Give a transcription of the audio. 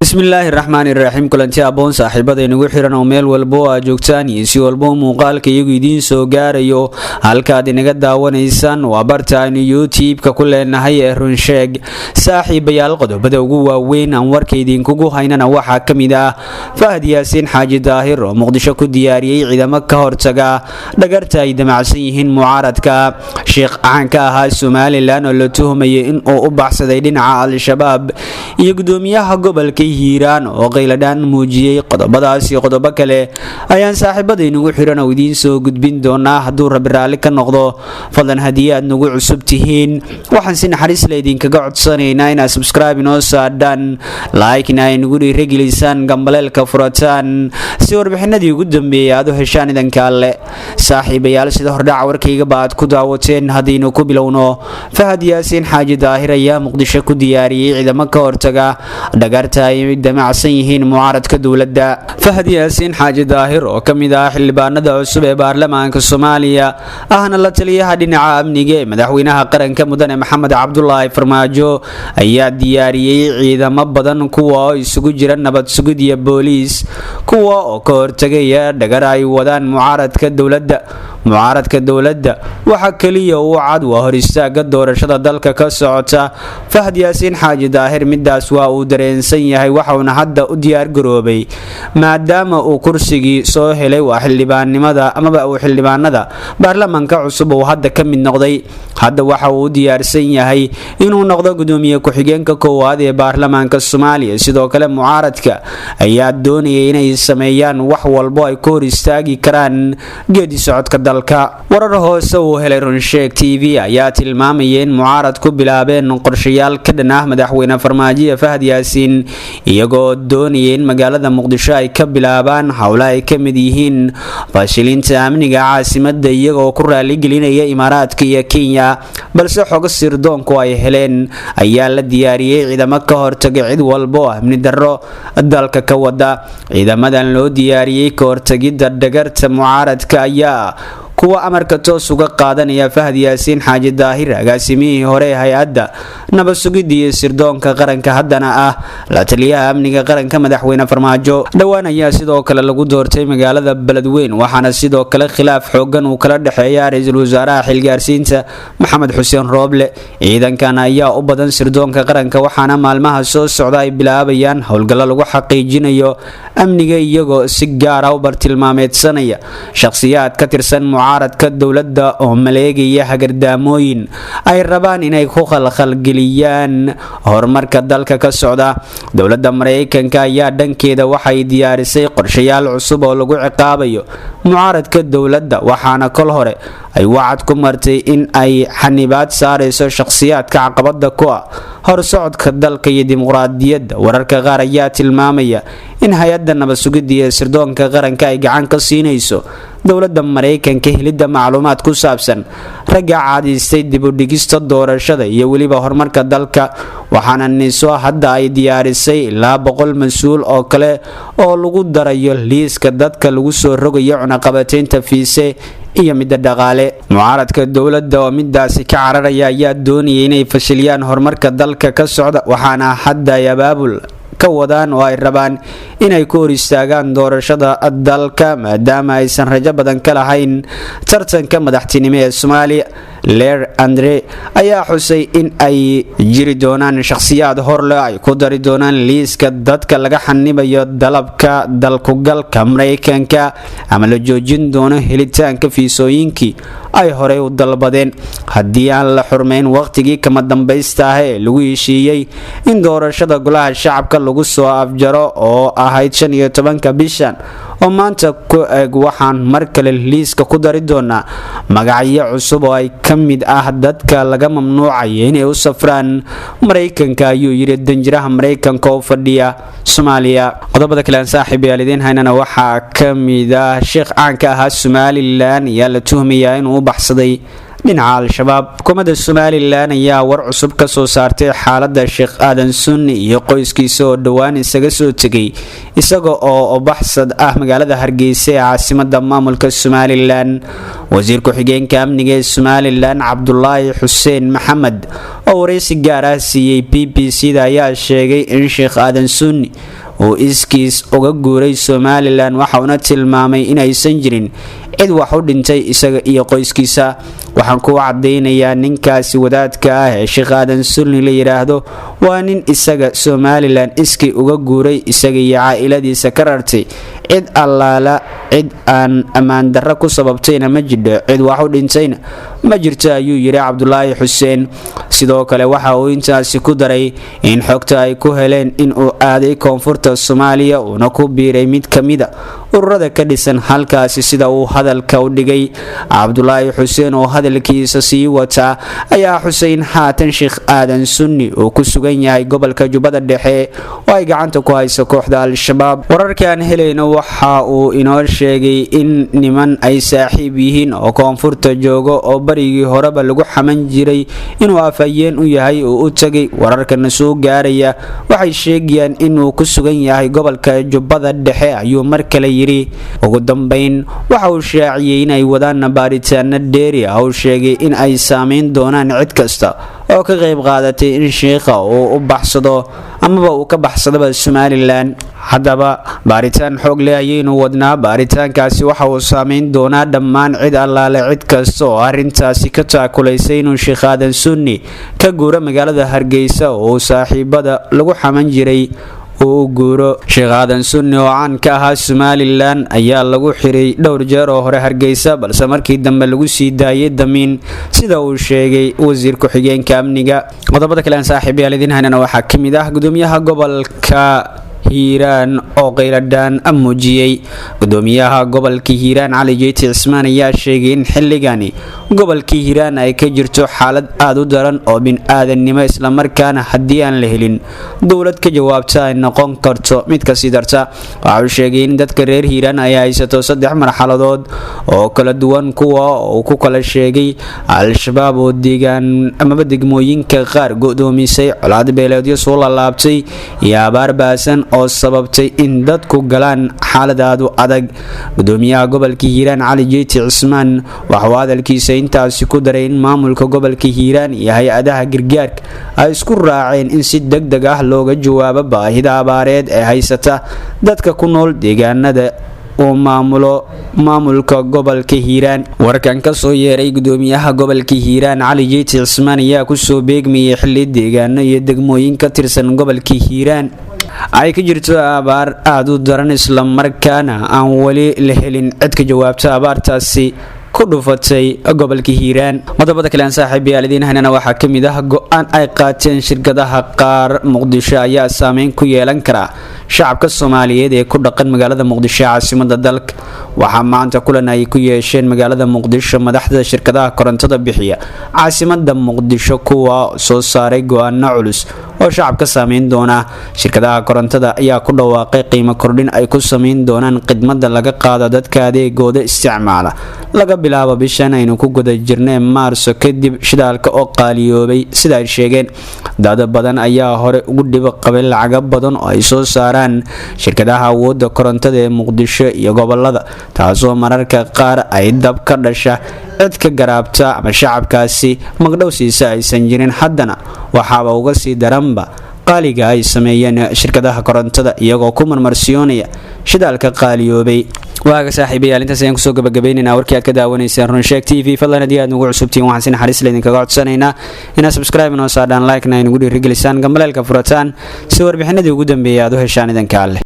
bismillaahirraxmaanirraxiim kulanti aboon saaxiibada inagu xiran oo meel walbo aad joogtaan iyo si walbo muuqaalka iyagu idiin soo gaarayo halkaad inaga daawanaysaan waa bartaaynu youtube-ka ku leenahay ee runsheeg saaxiibayaal qodobada ugu waaweyn aan warka idinkugu haynana waxaa ka mid ah Fahad Yaasiin Xaaji Daahir oo Muqdisho ku diyaariyay ciidamo ka hortaga dhagarta ay damacsan yihiin mucaaradka sheekh caan ka ahaa Somaliland oo la tuhmayay in uu u baxsaday dhinaca al-shabaab iyo gudoomiyaha gobolka Hiiraan oo qayladaan muujiyay qodobadaas iyo qodobo kale ayaan saaxiibada inagu xiran oo idiin soo gudbin doonaa hadduu Rabbi raali ka noqdo fadlan haddii aad nagu cusub tihiin waxaan si naxariis leh idinkaga codsanaynaa inaad subscribe inoo saadhaan like-na inagu dhiirigelisaan gambaleelka furataan si warbixinadii ugu dambeeyay aad u heshaan idanka alle saaxiibayaal sida hordhaca warkayga baad ku daawateen haddaynu ku bilowno Fahad Yaasiin Xaaji Daahir ayaa Muqdisho ku diyaariyay ciidamo ka hortaga dhagarta ay damacsan yihiin mucaaradka dawladda Fahad Yaasiin Xaaji Daahir oo kamid ah xildhibaanada cusub ee baarlamaanka Soomaaliya ahna la taliyaha dhinaca amniga ee madaxweynaha qaranka mudane Maxamed Cabdullaahi Farmaajo ayaa diyaariyay ciidamo badan kuwa oo isugu jira nabad sugid iyo booliis kuwa oo ka hortagaya dhagar ay wadaan mucaaradka dawladda waxa kaliya uu cad waa hor istaaga doorashada dalka ka socota Fahad Yaasiin Xaaji Daahir midaas waa uu dareensan yahay waxauna hadda u diyaar garoobay maadaama uu kursigii soo helay waa xildhibaanada baarlamaanka cusub oo hadda ka mid noqday hadda waxa uu diyaarsan yahay inuu noqdo gudoomiye ku-xigeenka koowaad ee baarlamaanka Soomaaliya sidoo kale mucaaradka ayaa doonayay inay sameeyaan wax walbo ay ku hor istaagi karaan geedi socodka dalka warar hoose uu helay Runsheeg TV ayaa tilmaamayay in mucaarad ku bilaabeen qorshayaal ka dhan ah madaxweyne Farmaajo Fahad Yaasiin iyagoo doonayay in magaalada Muqdisho ay ka bilaabaan hawlaha ay ka mid yihiin fashilinta amniga caasimadda iyagoo ku raali gelinaya Imaaraadka iyo Kenya balse xog sirdoonku ay heleen ayaa la diyaariyay ciidamo ka hortaga cid walbo amni darro dalka ka wada ciidamadan loo diyaariyay ka hortagida dhagarta mucaaradka ayaa kuwa amarka toos uga qaadanaya Fahad Yaasiin Xaaji Daahir agaasimihii hore hay'adda nabad sugidda iyo sirdoonka qaranka haddana ah la taliyaha amniga qaranka madaxweyne Farmaajo dhawaan ayaa sidoo kale lagu doortay magaalada Beledweyne waxaana sidoo kale khilaaf xoogan uu kala dhaxeeya ra'iisul wasaaraha xilgaarsiinta Maxamed Xuseen Rooble ciidankan ayaa u badan sirdoonka qaranka waxaana maalmaha soo socda ay bilaabayaan howlgallo lagu xaqiijinayo amniga iyagoo si gaar ah u bartilmaameedsanaya shakhsiyaad ka tirsan mucaaradka dawladda oo maleegaya hagardaamooyin ay rabaan inay ku khalkhalgeliyaan horumarka dalka ka socda dawladda Mareykanka ayaa dhankeeda waxay diyaarisay qorshayaal cusub oo lagu ciqaabayo mucaaradka dawladda waxaana kol hore ay wacad ku martay in ay xanibaad saarayso shakhsiyaadka caqabada ku ah horsocodka dalka iyo dimuqraadiyadda wararka qaar ayaa tilmaamaya in hay'adda nabad sugidda iyo sirdoonka qaranka ay gacan ka siinayso dawladda Mareykanka helidda macluumaad ku saabsan ragga caadiystay dib u dhigista doorashada iyo weliba horumarka dalka waxaana niso hadda ay diyaarisay ilaa 100 mas'uul oo kale oo lagu darayo liiska dadka lagu soo rogayo cunaqabataynta fiise iyo midda dhaqaale mucaaradka dawladda oo midaasi ka cararaya ayaa doonayay inay fashiliyaan horumarka dalka ka socda waxaana hadda ay abaabul ka wadaan oo ay rabaan inay ku hor istaagaan doorashada dalka maadaama aysan rajo badan ka lahayn tartanka madaxtinimo ee Soomaaliya Leer Andre ayaa xusay in ay jiri doonaan shakhsiyaad horle ay ku dari doonaan liiska dadka laga xanibayo dalabka dalkugalka Mareykanka ama la joojin doono helitaanka fiisooyinkii ay horey u dalbadeen haddii aan la xurmeyn waqtigii kama dambaysta ah ee lagu heshiiyay in doorashada golaha shacabka lagu soo afjaro oo ahayd 15 bishan oo maanta ku eeg waxaan mar kale liiska ku dari doonaa magacyo cusub oo ay ka mid ah dadka laga mamnuucay inay u safraan Mareykanka ayuu yiri danjiraha Mareykanka oo fadhiya Soomaaliya qodobada kale aan saaxiibayaal idin haynana waxaa ka mid ah sheekh caan ka ahaa Somaliland ayaa la tuhmayaa inuu u baxsaday dhinaca al-shabaab xukuumadda somalilan ayaa war cusub ka soo saartay xaalada sheekh aadan sunni iyo qoyskiisa oo dhowaan isaga soo tegay isaga oo baxsad ah magaalada hargeysa ee caasimada maamulka somalilan wasiir ku-xigeenka amniga ee somalilan cabdulaahi xuseen maxamed oo wareysi gaar ah siiyey BBC-da ayaa sheegay in sheekh aadan sunni uu iskiis uga guuray somalilan waxauna tilmaamay inaysan jirin cid wax u dhintay isaga iyo qoyskiisa waxaan ku cadeynayaa ninkaasi wadaadka ah ee sheekh aadan sunni la yiraahdo waa nin isaga somalilan iskii uga guuray isaga iyo caa'iladiisa ka rartay cid allaala cid aan ammaan darro ku sababtayna ma jidho cid wax u dhintayna ma jirto ayuu yiri cabdulaahi xuseen sidoo kale waxa uu intaasi ku daray in xogta ay ku heleen in uu aaday koonfurta Soomaaliya uuna ku biiray mid kamida ururada ka dhisan halkaasi sida uu hadalka u dhigay cabdulaahi xuseen oo hadalkiisa sii wata ayaa xuseen haatan sheekh aadan sunni oo ku sugan yahay gobolka Jubbada Dhexe oo ay gacanta ku hayso kooxda al-shabaab wararkan helayno waxa uu inoo sheegay in niman ay saaxiib yihiin oo koonfurta joogo oo barigii horeba lagu xaman jiray inuu afayeen u yahay oo u tagay wararkana soo gaaraya waxay sheegayaan inuu ku sugan yahay gobolka Jubbada Dhexe ayuu mar kale yiri ugu dambeyn waxa uu shaaciyay in ay wadaan baaritaano dheeri ah oo sheegay in ay saameyn doonaan cid kasta oo ka qayb qaadatay in sheekha uu u baxsado amaba uu ka baxsado Somaliland haddaba baaritaan xoog leh ayaynu wadnaa baaritaankaasi waxa uu saameyn doonaa dhammaan cid allaale cid kasta oo arrintaasi ka taakulaysay inuu sheekh aadan sunni ka guuro magaalada hargeysa oo saaxiibada lagu xaman jiray uu guuro sheekh aadan sunni oo caan ka ahaa Somaliland ayaa lagu xiray dhowr jeer oo hore hargeysa balse markii dambe lagu sii daayay damiin sida uu sheegay wasiir ku-xigeenka amniga qodobada kale aan saaxiibayaal idin haynana waxaa kamid ah gudoomiyaha gobolka hiiraan oo qayladaan muujiyay gudoomiyaha gobolka hiiraan cali jeyti cismaan ayaa sheegay in xilligani gobolka hiiraan ay ka jirto xaalad aad u daran oo bini'aadanimo isla markaana haddii aan la helin dowlad ka jawaabta ay noqon karto mid ka sii darta waxa uu sheegay in dadka reer hiiraan ay haysato 3 marxaladood oo kala duwan kuwa uu ku kala sheegay al-shabaab oo deegaan ama degmooyinka qaar godoomisay colaad beeleedyo soo laabtay iyo abaar baasan oo sababtay in dadku galaan xaalad aad u adag gudoomiyaha gobolka hiiraan cali jeyti cismaan waxa uu hadalkiisa intaasi ku daray in maamulka gobolka hiiraan iyo hay-adaha gargaarka ay isku raaceen in si degdeg ah looga jawaabo baahida abaareed ee haysata dadka ku nool deegaanada oo maamulka gobolka hiiraan warkan ka soo yeeray gudoomiyaha gobolka hiiraan cali jeyti cismaan ayaa ku soo beegmayay xilli deegaano iyo degmooyin ka tirsan gobolka hiiraan ay ka jirto abaar aad u daran isla markaana aan wali la helin cid ka jawaabta abaartaasi ku dhufatay gobolka hiiraan qodobada kale aan saaxiibayaal idin haynana waxaa kamid ah go'aan ay qaateen shirkadaha qaar muqdisho ayaa saameyn ku yeelan kara shacabka Soomaaliyeed ee ku dhaqan magaalada Muqdisho caasimada dalka waxa maanta kulan ay ku yeesheen magaalada Muqdisho madaxda shirkadaha korontada bixiya caasimada Muqdisho kuwa soo saaray go'aano culus oo shacabka saameyn doona shirkadaha korontada ayaa ku dhawaaqay qiimo kordhin ay ku sameyn doonaan khidmada laga qaado dadka adeegooda isticmaala laga bilaabo bishan aynu ku guda jirnay Maarso kadib shidaalka oo qaaliyoobay sida ay sheegeen dad badan ayaa hore ugu dhib qabay lacag badan oo ay soo saaraan shirkadaha awoodda korontada ee Muqdisho iyo gobolada taasoo mararka qaar ay dab ka dhasha cid ka garaabta ama shacabkaasi magdhowsiisa aysan jirin haddana waxaaba uga sii daranba qaaliga ay sameeyeen shirkadaha korontada iyagoo ku marmarsiyoonaya shidaalka qaaliyoobay waaga saaxiibayaal intaas ayaan kusoo gabagabaynaynaa warkii aad ka daawanayseen Runsheeg TV fadlan haddii aad nagu cusubtiin waxaan si naxariis leh idinkaga codsanaynaa inaad subscribe noo saadhaan like-na ay nagu dhiirigelisaan gambaleelka furataan si warbixinadii ugu dambeeyay aad u heshaan idinka alle